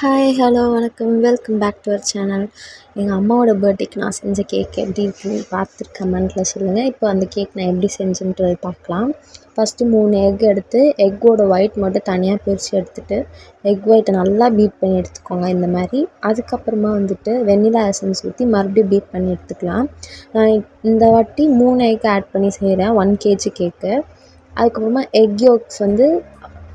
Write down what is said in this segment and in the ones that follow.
Hi, hello, வணக்கம். Welcome back to our channel. எங்கள் அம்மாவோட பர்த்டேக்கு நான் செஞ்ச கேக் எப்படி இருக்குன்னு பார்த்துட்டு கமெண்ட்டில் சொல்லுங்கள். இப்போ அந்த கேக் நான் எப்படி செஞ்சேன்றது பார்க்கலாம். ஃபஸ்ட்டு 3 எக் எடுத்து எக்கோட ஒயிட் மட்டும் தனியாக பிரித்து எடுத்துகிட்டு எக் ஒயிட்டை நல்லா பீட் பண்ணி எடுத்துக்கோங்க இந்த மாதிரி. அதுக்கப்புறமா வெண்ணிலா எசன்ஸ் ஊற்றி மறுபடியும் பீட் பண்ணி எடுத்துக்கலாம். நான் இந்த வாட்டி 3 எக் ஆட் பண்ணி செய்கிறேன் 1 kg கேக்கு. அதுக்கப்புறமா எக் யோக்ஸ்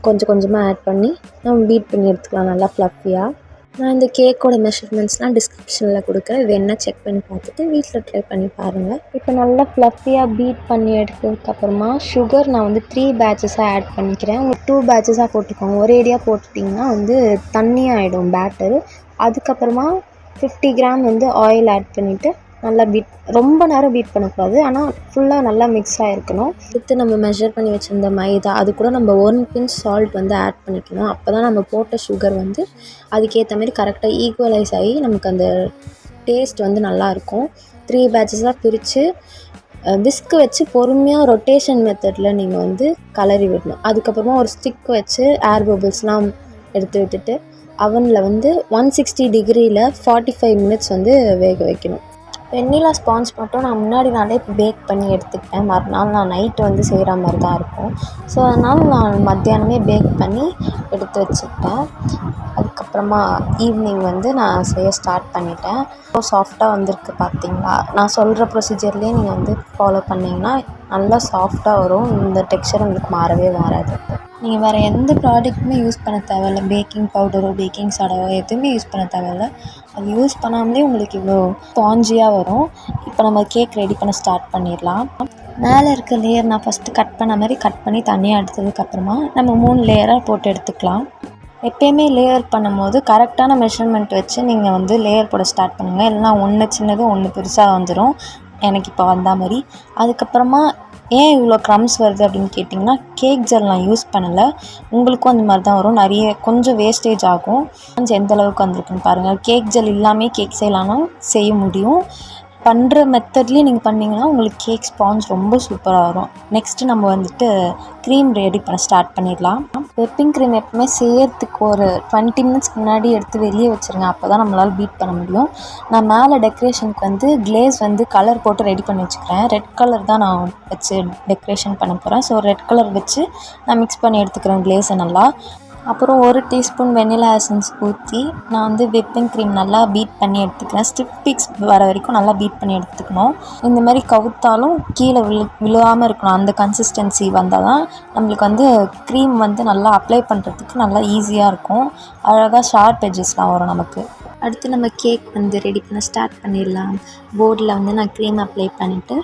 கொஞ்சம் கொஞ்சமாக ஆட் பண்ணி நம்ம பீட் பண்ணி எடுத்துக்கலாம் நல்லா ஃப்ளஃபியாக. நான் இந்த கேக்கோட மெஷர்மெண்ட்ஸ்லாம் டிஸ்கிரிப்ஷனில் கொடுக்குறேன். வேணால் செக் பண்ணி பார்த்துட்டு வீட்டில் ட்ரை பண்ணி பாருங்கள். இப்போ நல்லா ஃப்ளஃபியாக பீட் பண்ணி எடுத்ததுக்கப்புறமா சுகர் நான் 3 பேட்சஸாக ஆட் பண்ணிக்கிறேன். உங்களுக்கு 2 பேட்சஸாக போட்டுக்கோங்க. ஒரேடியாக போட்டுட்டிங்கன்னா தண்ணியாகிடும் பேட்டரு. அதுக்கப்புறமா 50 கிராம் ஆயில் ஆட் பண்ணிவிட்டு நல்லா ரொம்ப நேரம் பீட் பண்ணக்கூடாது, ஆனால் ஃபுல்லாக நல்லா மிக்ஸ் ஆகிருக்கணும். அடுத்து நம்ம மெஷர் பண்ணி வச்சுருந்த மைதா, அது கூட நம்ம 1 பிஞ்ச் சால்ட் ஆட் பண்ணிக்கணும். அப்போ தான் நம்ம போட்ட சுகர் அதுக்கேற்ற மாதிரி கரெக்டாக ஈக்குவலைஸ் ஆகி நமக்கு அந்த டேஸ்ட் நல்லாயிருக்கும். 3 பேட்சஸாக பிரித்து விஸ்க் வச்சு பொறுமையாக ரொட்டேஷன் மெத்தடில் நீங்கள் கலரி விடணும். அதுக்கப்புறமா ஒரு ஸ்டிக் வச்சு ஏர் பபிள்ஸ்லாம் எடுத்து விட்டுட்டு அவனில் 160 டிகிரியில் 45 மினிட்ஸ் வேக வைக்கணும். வெண்ணிலா ஸ்பான்ஸ் மட்டும் நான் முன்னாடி நாளே பேக் பண்ணி எடுத்துக்கிட்டேன். மறுநாள் நான் நைட்டு செய்கிற மாதிரி தான் இருக்கும். ஸோ அதனால் நான் மத்தியானமே பேக் பண்ணி எடுத்து வச்சுக்கிட்டேன். அதுக்கப்புறமா ஈவினிங் நான் செய்ய ஸ்டார்ட் பண்ணிட்டேன். ரொம்ப சாஃப்டாக வந்திருக்கு பார்த்தீங்களா. நான் சொல்கிற ப்ரொசீஜர்லேயே நீங்கள் ஃபாலோ பண்ணிங்கன்னா நல்லா சாஃப்டாக வரும். இந்த டெக்ஸ்சர் உங்களுக்கு மாறவே மாறாது. நீங்கள் வேறு எந்த ப்ராடக்ட்டுமே யூஸ் பண்ண தேவையில்ல. பேக்கிங் பவுடரோ பேக்கிங் சோடாவோ எதுவுமே யூஸ் பண்ண தேவையில்ல. அது யூஸ் பண்ணாமலே உங்களுக்கு இவ்வளோ ஸ்பாஞ்சியாக வரும். இப்போ நம்ம கேக் ரெடி பண்ண ஸ்டார்ட் பண்ணிடலாம். மேலே இருக்க லேயர் நான் ஃபஸ்ட்டு கட் பண்ண மாதிரி கட் பண்ணி தனியாக எடுத்ததுக்கப்புறமா நம்ம 3 லேயராக போட்டு எடுத்துக்கலாம். எப்போயுமே லேயர் பண்ணும்போது கரெக்டான மெஷர்மெண்ட் வச்சு நீங்கள் லேயர் போட ஸ்டார்ட் பண்ணுங்கள். இல்லைனா ஒன்று சின்னது ஒன்று பெருசாக வந்துடும். எனக்கு இப்போ வந்த மாதிரி. அதுக்கப்புறமா ஏன் இவ்வளோ க்ரம்ஸ் வருது அப்படின்னு கேட்டிங்கன்னா, கேக் ஜெல் நான் யூஸ் பண்ணலை. உங்களுக்கும் அந்த மாதிரி தான் வரும். கொஞ்சம் வேஸ்டேஜ் ஆகும். எந்த அளவுக்கு வந்திருக்குன்னு பாருங்கள். கேக் ஜெல் இல்லாமல் கேக் செய்ய முடியும். பண்ணுற மெத்தட்லேயே நீங்கள் பண்ணிங்கன்னா உங்களுக்கு கேக் ஸ்பாஞ்ச் ரொம்ப சூப்பராக வரும். நெக்ஸ்ட்டு நம்ம க்ரீம் ரெடி பண்ண ஸ்டார்ட் பண்ணிடலாம். விப்பிங் க்ரீம் எப்பவுமே செய்யறதுக்கு ஒரு 20 மினிட்ஸ்க்கு முன்னாடி எடுத்து வெளியே வச்சுருங்க. அப்போ தான் நம்மளால் பீட் பண்ண முடியும். நான் மேலே டெக்கரேஷனுக்கு கிளேஸ் கலர் போட்டு ரெடி பண்ணி வச்சுக்கிறேன். ரெட் கலர் தான் நான் வச்சு டெக்கரேஷன் பண்ண போகிறேன். ஸோ ரெட் கலர் வச்சு நான் மிக்ஸ் பண்ணி எடுத்துக்கிறேன் கிளேஸை நல்லா. அப்புறம் 1 டீஸ்பூன் வெண்ணிலா எசன்ஸ் ஊற்றி நான் விப்பிங் க்ரீம் நல்லா பீட் பண்ணி எடுத்துக்கிறேன். ஸ்டிஃப் பீக்ஸ் வர வரைக்கும் நல்லா பீட் பண்ணி எடுத்துக்கணும். இந்த மாதிரி கவுத்தாலும் கீழே விழுவாமல் இருக்கணும். அந்த கன்சிஸ்டன்சி வந்தால் தான் நம்மளுக்கு க்ரீம் நல்லா அப்ளை பண்ணுறதுக்கு நல்லா ஈஸியாக இருக்கும். அழகாக ஷார்ப் எட்ஜஸ்லாம் வரும் நமக்கு. அடுத்து நம்ம கேக் ரெடி பண்ண ஸ்டார்ட் பண்ணிடலாம். போர்டில் நான் க்ரீம் அப்ளை பண்ணிவிட்டு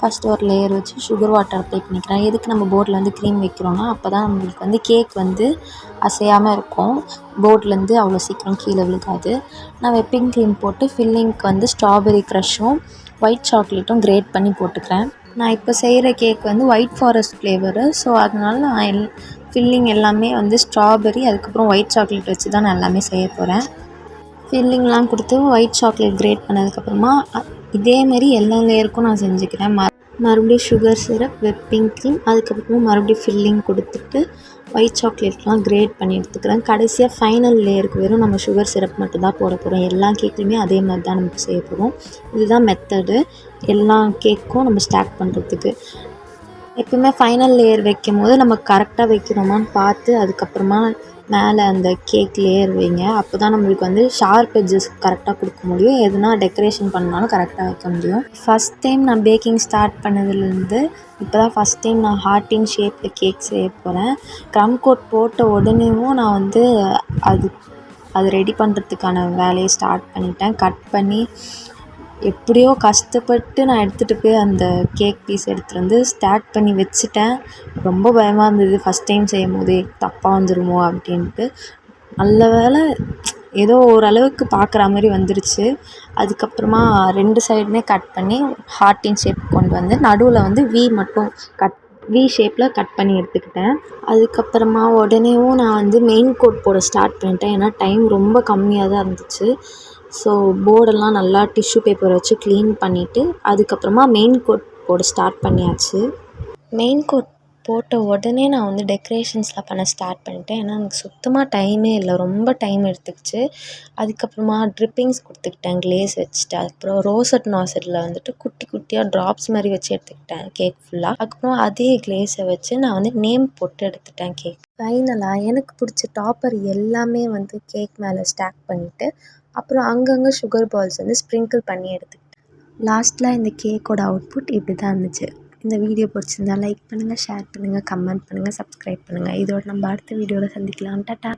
ஃபஸ்ட்டு ஒரு லேயர் வச்சு சுகர் வாட்டர் அப்ளை பண்ணிக்கிறேன். எதுக்கு நம்ம போர்டில் க்ரீம் வைக்கிறோன்னா அப்போ தான் நம்மளுக்கு கேக் அசையாமல் இருக்கும். போர்ட்லேருந்து அவ்வளோ சீக்கிரம் கீழே விழுகாது. நான் விப்பிங் க்ரீம் போட்டு ஃபில்லிங்க்கு ஸ்ட்ராபெரி க்ரஷ்ஷும் ஒயிட் சாக்லேட்டும் கிரேட் பண்ணி போட்டுக்கிறேன். நான் இப்போ செய்கிற cake white forest flavour. So அதனால நான் ஃபில்லிங் எல்லாமே ஸ்ட்ராபெரி அதுக்கப்புறம் ஒயிட் சாக்லேட் வச்சு தான் நான் எல்லாமே செய்ய போகிறேன். ஃபில்லிங்லாம் கொடுத்து ஒயிட் சாக்லேட் கிரேட் பண்ணதுக்கப்புறமா இதே மாதிரி எல்லா லேயருக்கும் நான் செஞ்சுக்கிறேன். மறுபடியும் சுகர் சிரப், விப்பிங் க்ரீம், அதுக்கப்புறமா மறுபடியும் ஃபில்லிங் கொடுத்துட்டு ஒயிட் சாக்லேட்லாம் கிரேட் பண்ணி எடுத்துக்கிறேன். கடைசியாக ஃபைனல் லேயருக்கு வெறும் நம்ம சுகர் சிரப் மட்டும் தான் போட போகிறோம். எல்லா கேக்லேயுமே அதே மாதிரி தான் நமக்கு செய்ய போகிறோம். இதுதான் மெத்தடு எல்லா கேக்கும் நம்ம ஸ்டார்ட் பண்ணுறதுக்கு. எப்பவுமே ஃபைனல் லேயர் வைக்கும் போது நம்ம கரெக்டாக வைக்கிறோமான்னு பார்த்து அதுக்கப்புறமா மேலே அந்த கேக் லேயர் வைங்க. அப்போ தான் நம்மளுக்கு ஷார்ப் எட்ஜஸ் கரெக்டாக கொடுக்க முடியும். எதுனா டெக்கரேஷன் பண்ணாலும் கரெக்டாக வைக்க முடியும். ஃபஸ்ட் டைம் நான் பேக்கிங் ஸ்டார்ட் பண்ணதுலேருந்து இப்போ தான் ஃபஸ்ட் டைம் நான் ஹார்ட்டின் ஷேப்பில் கேக் செய்ய போகிறேன். க்ரம் கோட் போட்ட உடனேவும் நான் அது ரெடி பண்ணுறதுக்கான வேலையை ஸ்டார்ட் பண்ணிட்டேன். கட் பண்ணி எப்படியோ கஷ்டப்பட்டு நான் எடுத்துகிட்டு போய் அந்த கேக் பீஸ் எடுத்துகிட்டு ஸ்டார்ட் பண்ணி வச்சுட்டேன். ரொம்ப பயமாக இருந்தது ஃபஸ்ட் டைம் செய்யும் போதே தப்பாக வந்துடுமோ அப்படின்ட்டு. நல்ல வேளை ஏதோ ஓரளவுக்கு பார்க்குற மாதிரி வந்துருச்சு. அதுக்கப்புறமா 2 சைடுமே கட் பண்ணி ஹார்ட்டின் ஷேப் கொண்டு நடுவில் வி ஷேப்பில் கட் பண்ணி எடுத்துக்கிட்டேன். அதுக்கப்புறமா உடனேவும் நான் மெயின் கோட் போட ஸ்டார்ட் பண்ணிட்டேன். ஏன்னா டைம் ரொம்ப கம்மியாக தான் இருந்துச்சு. ஸோ போர்டெல்லாம் நல்லா டிஷ்யூ பேப்பர் வச்சு க்ளீன் பண்ணிவிட்டு அதுக்கப்புறமா மெயின் கோட் போட ஸ்டார்ட் பண்ணியாச்சு. மெயின் கோட் போட்ட உடனே நான் வந்து டெக்கரேஷன்ஸ்லாம் பண்ண ஸ்டார்ட் பண்ணிட்டேன். ஏன்னா எனக்கு சுத்தமாக டைமே இல்லை, ரொம்ப டைம் எடுத்துக்கிச்சு. அதுக்கப்புறமா ட்ரிப்பிங்ஸ் கொடுத்துக்கிட்டேன், கிளேஸ் வச்சுட்டு. அதுக்கப்புறம் ரோசட் நாசரில் வந்துட்டு குட்டி குட்டியாக ட்ராப்ஸ் மாதிரி வச்சு எடுத்துக்கிட்டேன் கேக் ஃபுல்லாக. அதுக்கப்புறம் அதே கிளேஸை வச்சு நான் வந்து நேம் போட்டு எடுத்துட்டேன் கேக். ஃபைனலாக எனக்கு பிடிச்ச டாப்பர் எல்லாமே வந்து கேக் மேலே ஸ்டாக் பண்ணிவிட்டு அப்புறம் அங்கங்கே சுகர் பால்ஸ் வந்து ஸ்ப்ரிங்கிள் பண்ணி எடுத்துக்கிட்டேன். லாஸ்ட்டில் இந்த கேக்கோட அவுட்புட் இப்படி தான் இருந்துச்சு. இந்த வீடியோ பிடிச்சிருந்தா லைக் பண்ணுங்கள், ஷேர் பண்ணுங்கள், கமெண்ட் பண்ணுங்கள், சப்ஸ்கிரைப் பண்ணுங்கள். இதோட நம்ம அடுத்த வீடியோவில் சந்திக்கலாம். டாடா.